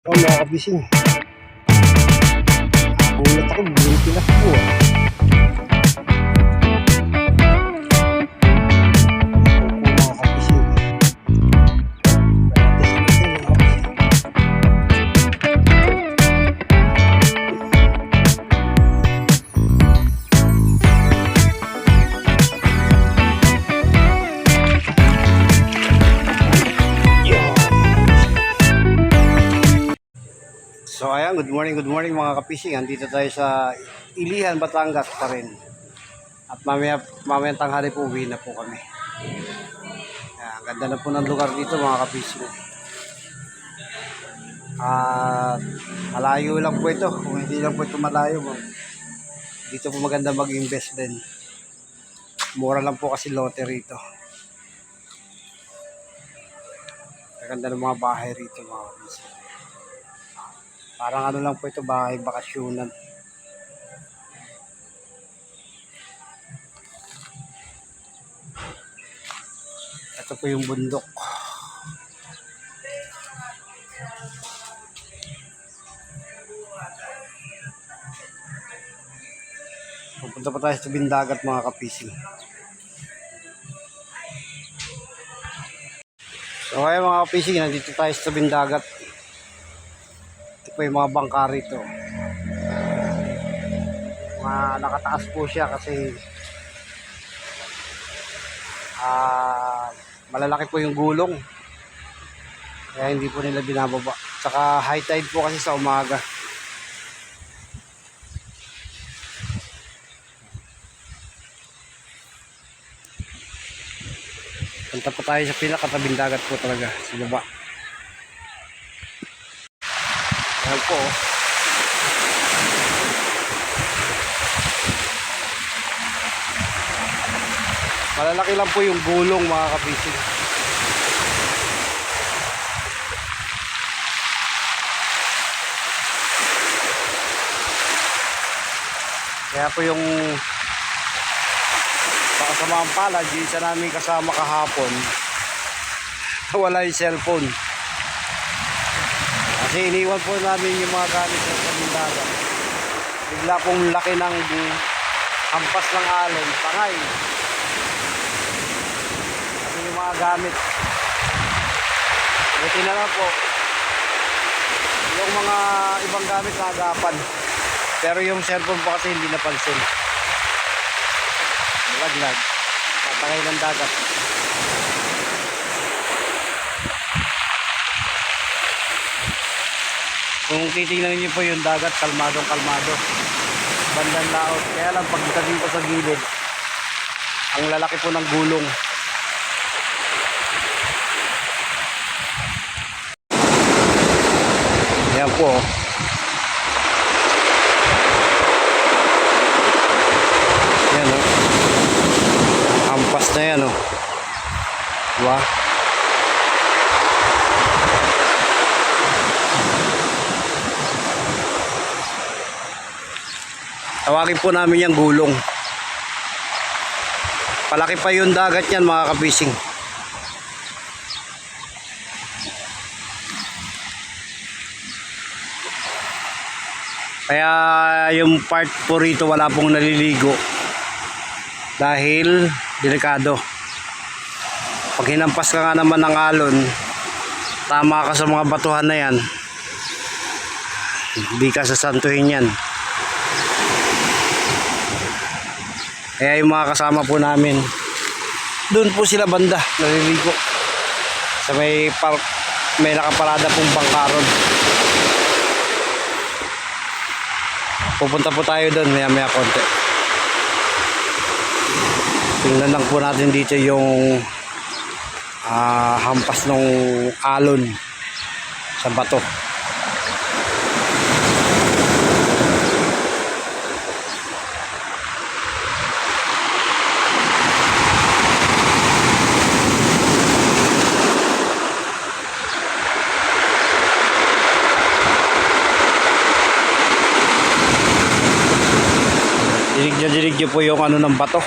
Oh, mga kabising. Nagulat ako, bumili tinakbo ah. Opo, mga kabising. Gratis natin, mga kabising. Yan. So ayan, good morning mga kapising. Andito tayo sa Ilihan, Batangas pa rin. At mamaya tanghali po, uwi na po kami. Ayan, ganda na po ng lugar dito mga kapising. At malayo lang po ito. Kung hindi lang po ito malayo, dito po maganda mag-invest din. Mura lang po kasi lote rito. Ganda ng mga bahay rito mga kapising. Parang ano lang po ito, bahay bakasyunan. Ito po yung bundok. Pupunta pa tayo sa tabing dagat mga kapising. So kaya mga kapising, nandito tayo sa tabing dagat. Ito po yung mga bangka rito. Nakataas po siya kasi malalaki po yung gulong. Kaya hindi po nila binababa. Tsaka high tide po kasi sa umaga. Punta po tayo sa pinakatabing dagat po talaga, sa baba. Ayan po. Malalaki lang po yung gulong mga kapising. Kaya po yung pakasamaang palad, yung isa namin kasama kahapon, wala yung cellphone. Kasi iniwan po namin yung mga gamit sa tabing dagat. Bigla pong laki ng hampas ng alon, tangay. Kasi yung mga gamit. Buti na lang po. Yung mga ibang gamit nagapan. Pero yung cellphone po kasi hindi napansin. Laglag. Tatangay ng dagat. Kung titingnan niyo po yung dagat, kalmadong kalmado. Bandang laot. Kaya lang pagdating po sa gilid, ang lalaki po ng gulong. Ayan po. Ayan o. Hampas na yan o. Diba? Tawagin po namin yung gulong. Palaki pa yung dagat yan mga kapising. Kaya yung part po rito wala pong naliligo. Dahil delikado. Pag hinampas ka nga naman ng alon, tama ka sa mga batuhan na yan, hindi ka sasantuhin yan. Kaya yung mga kasama po namin, doon po sila banda, naliligo. Sa may nakaparada pong bangkaron. Pupunta po tayo doon maya konti. Tingnan lang po natin dito yung hampas ng alon sa bato. Dinig nyo po yung ano ng bato.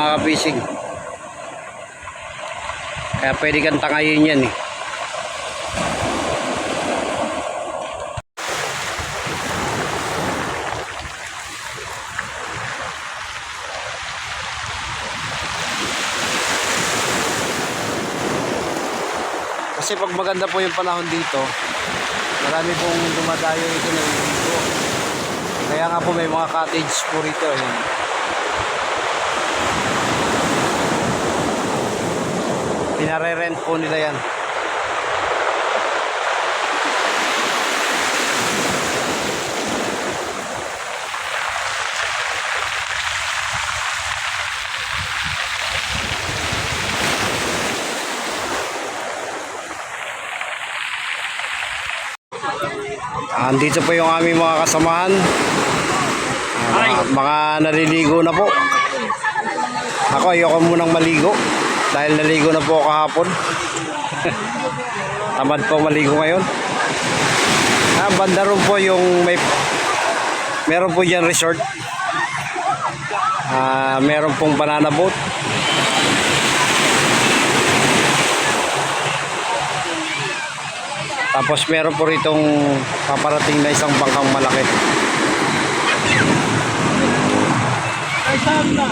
mga kapising. Kaya pwede kang tangayin yan eh. Kasi pag maganda po yung panahon dito, marami pong dumadayo ito na dito. Kaya nga po may mga cottage po rito. Ayan. Pinare-rent po nila yan. Andito po yung aming mga kasamahan. Mga naliligo na po. Ako ayoko munang maligo dahil naligo na po kahapon. Tamad po maligo ngayon. Banda ron po yung meron po dyan resort. Meron pong banana boat. Tapos meron po ritong paparating na isang bangkang malaki. Ay, saan na?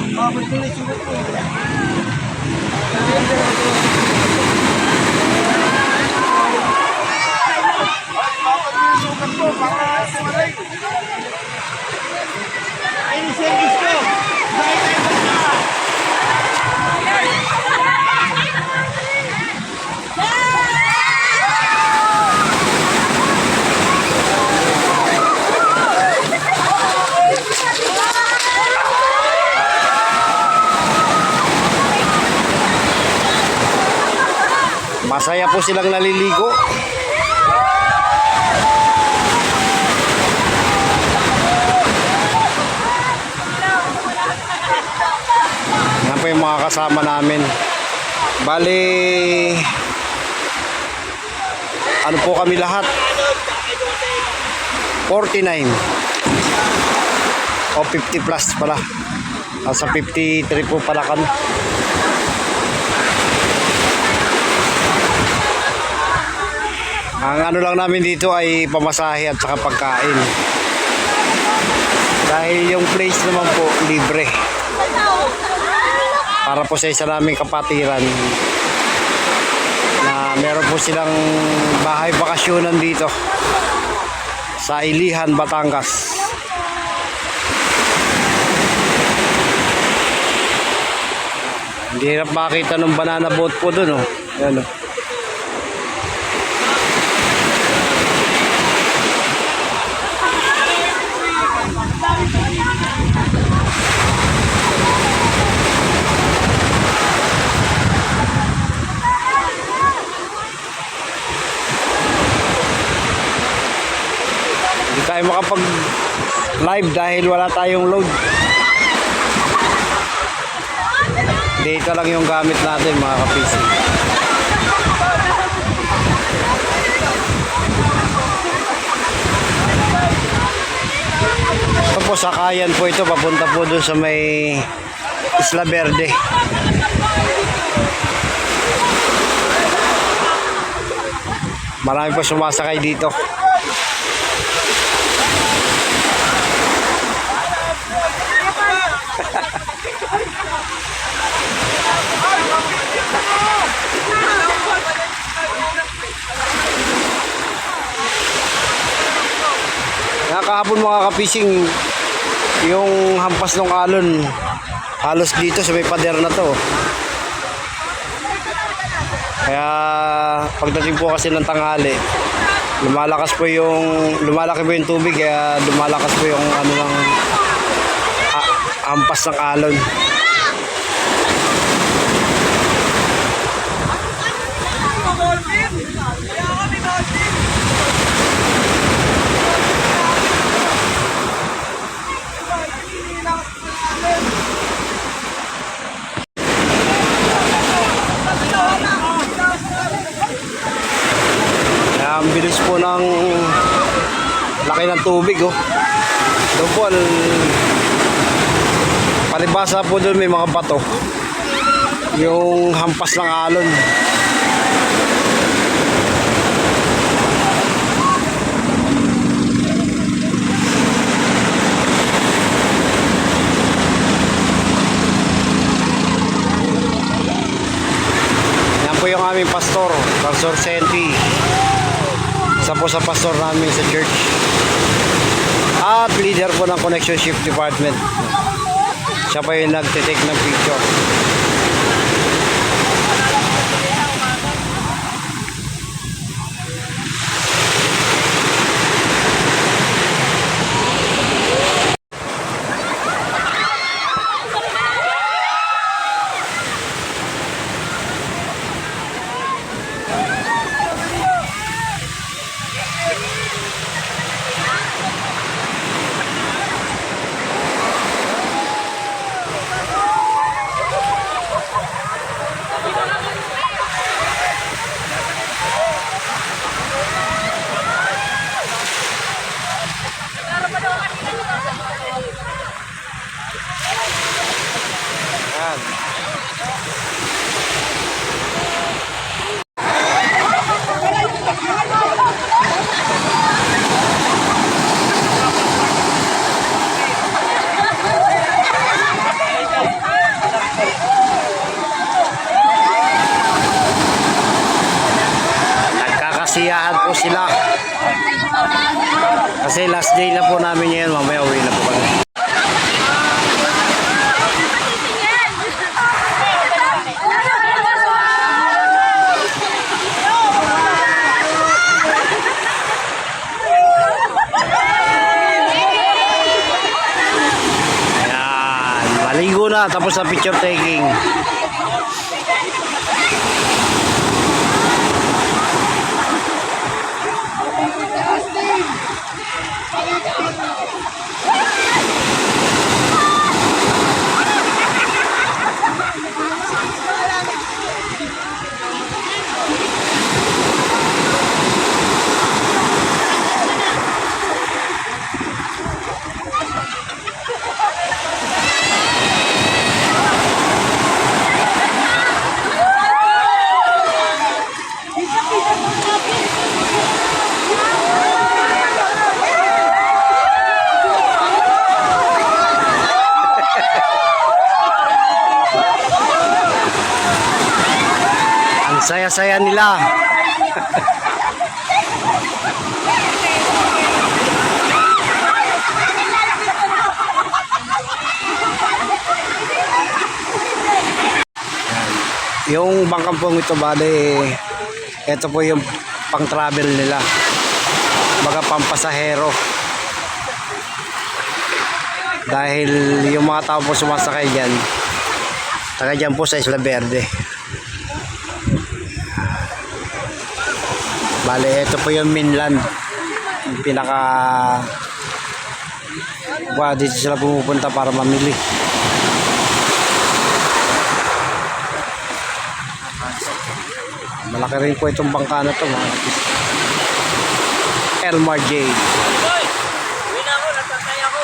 Sugat po. Ay, service ko. Masaya po silang naliligo. Yan po yung mga kasama namin. Bali, ano po kami lahat? 49 o 50 plus pala. Sa 53 po pala kami. Ang ano lang namin dito ay pamasahe at saka pagkain. Dahil yung place naman po libre. Para po sa isa naming kapatiran na meron po silang bahay bakasyonan dito sa Ilihan, Batangas. Hindi na makita ng banana boat po dun, oh. Yan, oh. Hindi tayo makapag live dahil wala tayong load. Data lang yung gamit natin mga ka-PC. Ito po sakayan po ito, papunta po dun sa may Isla Verde. Marami po sumasakay dito. Kahapon mga kapising, yung hampas ng alon halos dito sa may pader na to. Kaya pagdating po kasi ng tanghali, lumalaki po yung tubig, kaya lumalakas po yung ano ng hampas ng alon. Ang bilis po ng laki ng tubig, oh. Doon po 5 Palibasa po doon may mga bato. Yung hampas ng alon. Yan po yung aming pastor, Pastor Senti. Isa po sa pastor namin sa church. At leader po ng Connection Shift Department. Siya pa yung nagtitake ng picture. Yan. Nagkakasiyahan po sila. Kasi last day na po namin ngayon, mamaya uwi na po kami. Ayan, maligo na, tapos sa picture taking. Ang saya-saya nila. Yung bangkampong ito bale, ito po yung pang-travel nila. Baga pampasahero. Dahil yung mga tao po sumasakay dyan, taga dyan po sa Isla Verde. Bale, ito po yung mainland. Yung pinaka... dito sila pumupunta para mamili. Malaki rin po itong bangka na ito, mga kapis. Elmar J. Uwi na ako, natatay ako.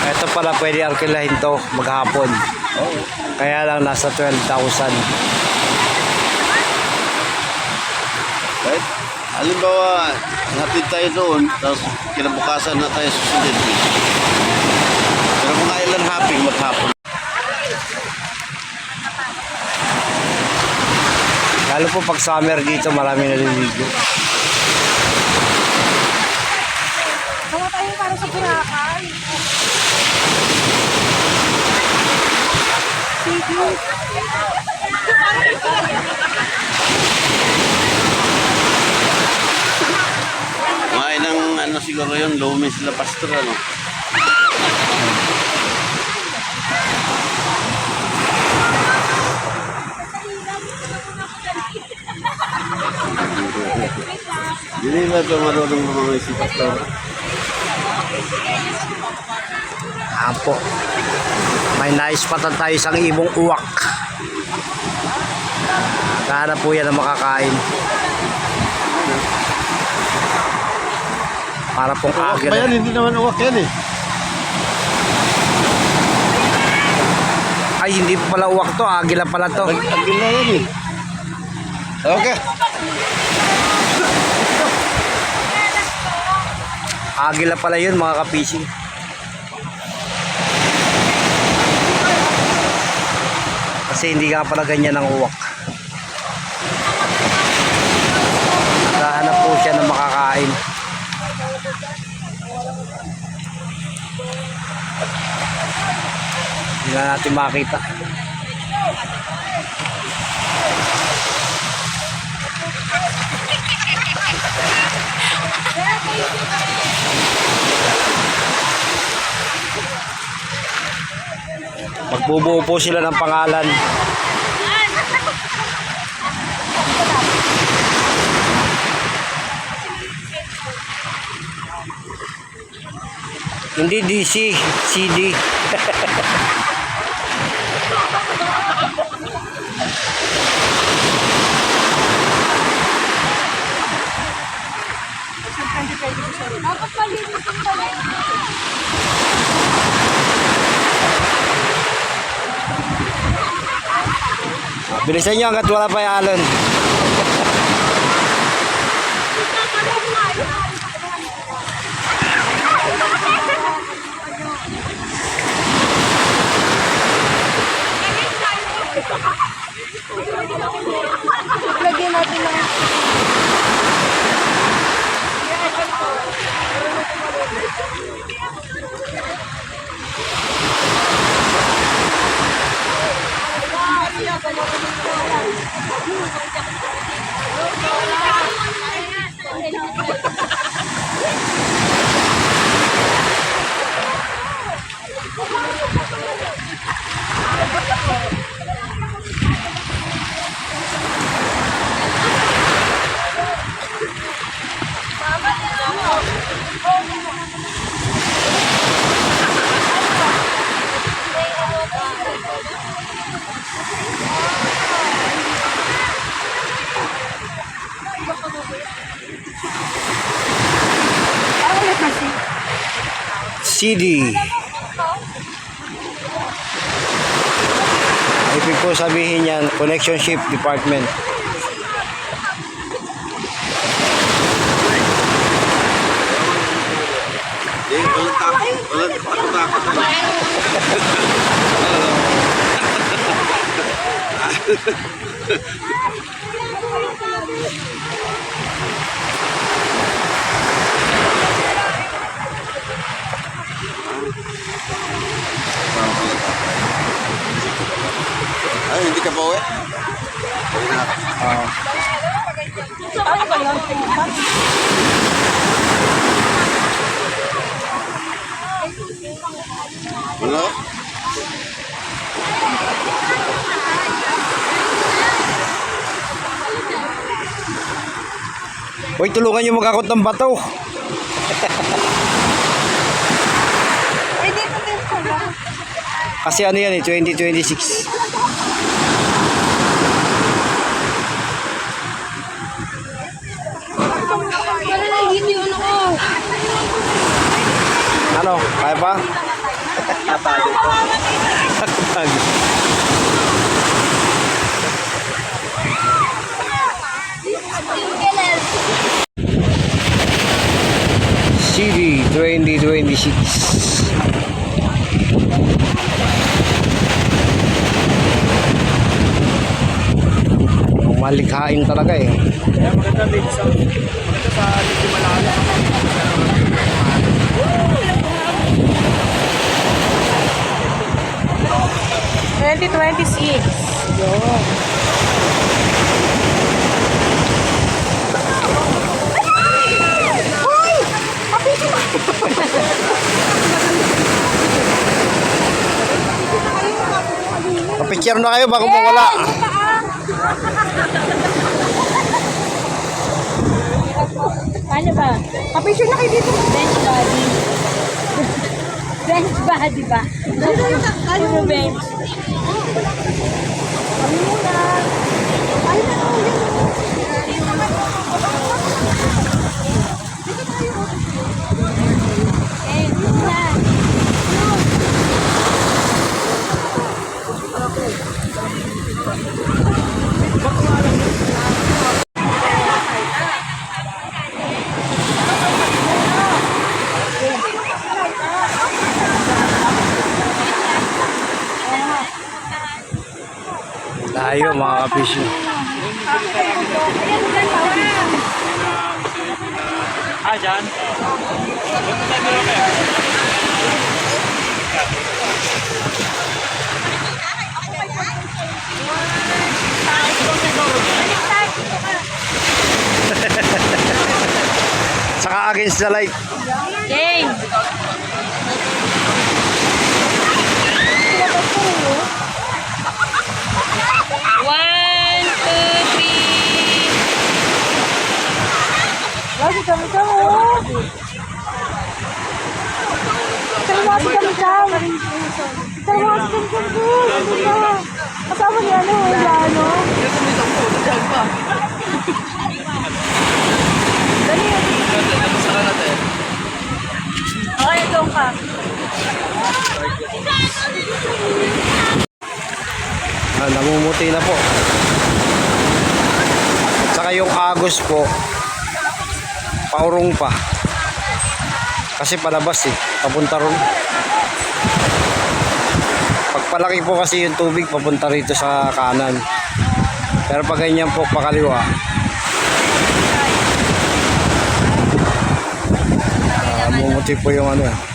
Ito pala pwede arkilahin to maghapon. Kaya lang nasa 12,000. Right? Halimbawa, hatid tayo doon, tapos kinabukasan na tayo susunod. Pero kung kailan hopping, maghapon. Lalo po pag summer dito, marami naliligo. Gawa tayo para sa Boracay. Kumain ng ano siguro yun, Lumi sila pastor, ano? Hindi ba ito marunong mga si pastor? Yan po. May naispatan tayo isang ibong uwak. Kaya po yan ang makakain. Para pong Uwak agil. ba yan? Hindi naman uwak yan eh. Ay, hindi pa pala uwak to. Agila pala to. Agil na yan eh. Okay. Agila pala yun mga kapising. Kasi hindi nga pala ganyan ang uwak. Naghahanap po siya ng makakain. Hindi na natin makita. Magbubuo po sila ng pangalan. Hindi DC, CD. Dapat malinis yung pala. Bilisan nyo hanggat wala pa yung alon. Lagyan natin ng... Parang ulit kasi. CD. Ibig po sabihin yan, Connection Ship Department. Walang takot. Walang takot. Ay, hindi ka pa uwi? Uwi na ako. Ano ba yun? Wala? Uy, tulungan nyo magkakot ng bato. Eh, dito din pala. Kasi ano yan eh, 2026. Para lang dito yung ano ko. Ano, kaya pa? Kapag. CD 2026. Malikhain talaga eh. Kaya maganda din sa Liti Malala. 2026. Kapicture na kayo bago mawala. Paano ba? Kapicture na kayo dito. Bench lobby. Revenge ba, di ba? Revenge. Kami muna. Ay, na, eh, muna. Layo mga ka-fishing. Ah, dyan? Saka against the light. Game. One, two, three. Lagi kami kamu. Terwasi kami kamu. Terwasi kami kamu. Kasama niya ano, ano. Dali. Okay, doon ka. Namumuti na po. At saka yung agos po, paurong pa. Kasi palabas eh, papunta ron. Pagpalaki po kasi yung tubig, papunta rito sa kanan. Pero pag ganyan po, pakaliwa. Namumuti po yung ano.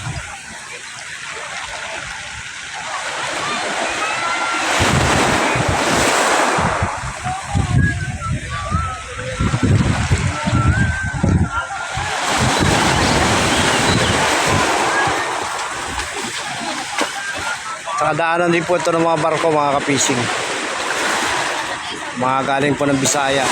Daanan din po ito ng mga barko mga ka-fishing. Mga galing po ng Bisaya.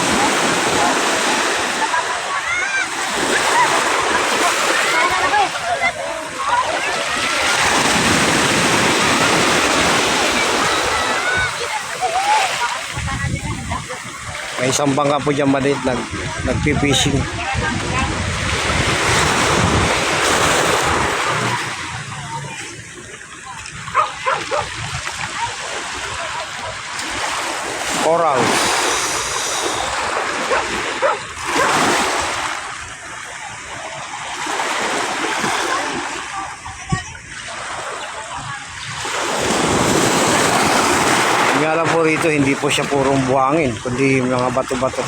May isang bangka po dyan maliit nagpipishing. Coral. Nga lang po rito, hindi po siya purong buhangin, kundi mga bato-bato.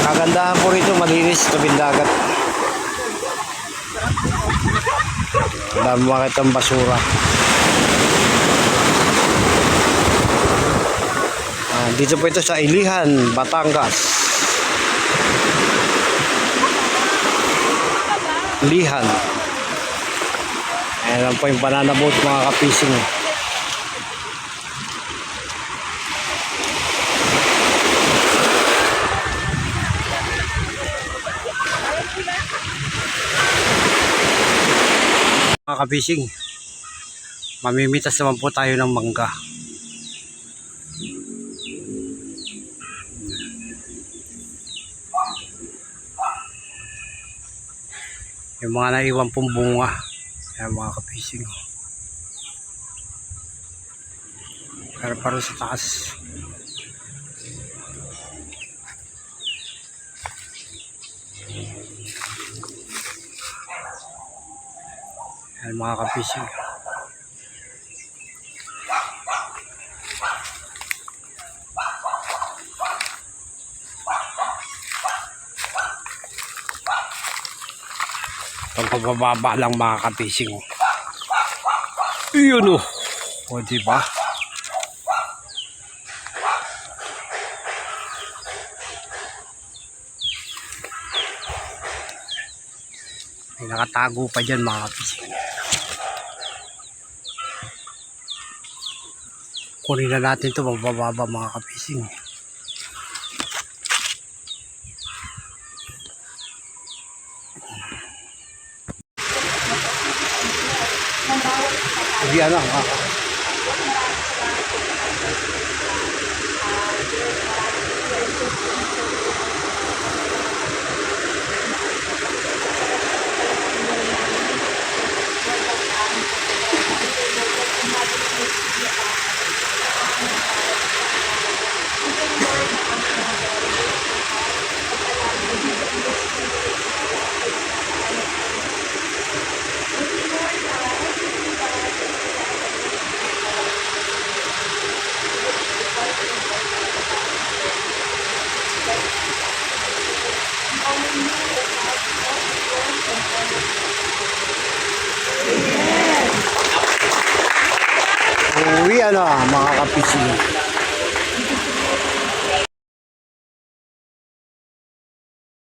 Kagandahan po rito, malinis, tabing dagat. Dami makitang basura. Dito po ito sa Ilihan, Batangas. Ilihan. Ayan lang po yung banana boat mga ka-fishing. Mga ka-fishing, mamimitas naman po tayo ng mangga. Yung mga naiwan pong bunga. Ayan mga ka-fishing. Pero parang sa taas. Ayan mga ka-fishing. Pagpababa lang mga ka-fishing. Iyon o. O diba? May nakatago pa dyan mga ka-fishing. kukunin na natin ito, mabababa mga kapising. Uwi na. Uwi na mga kapising.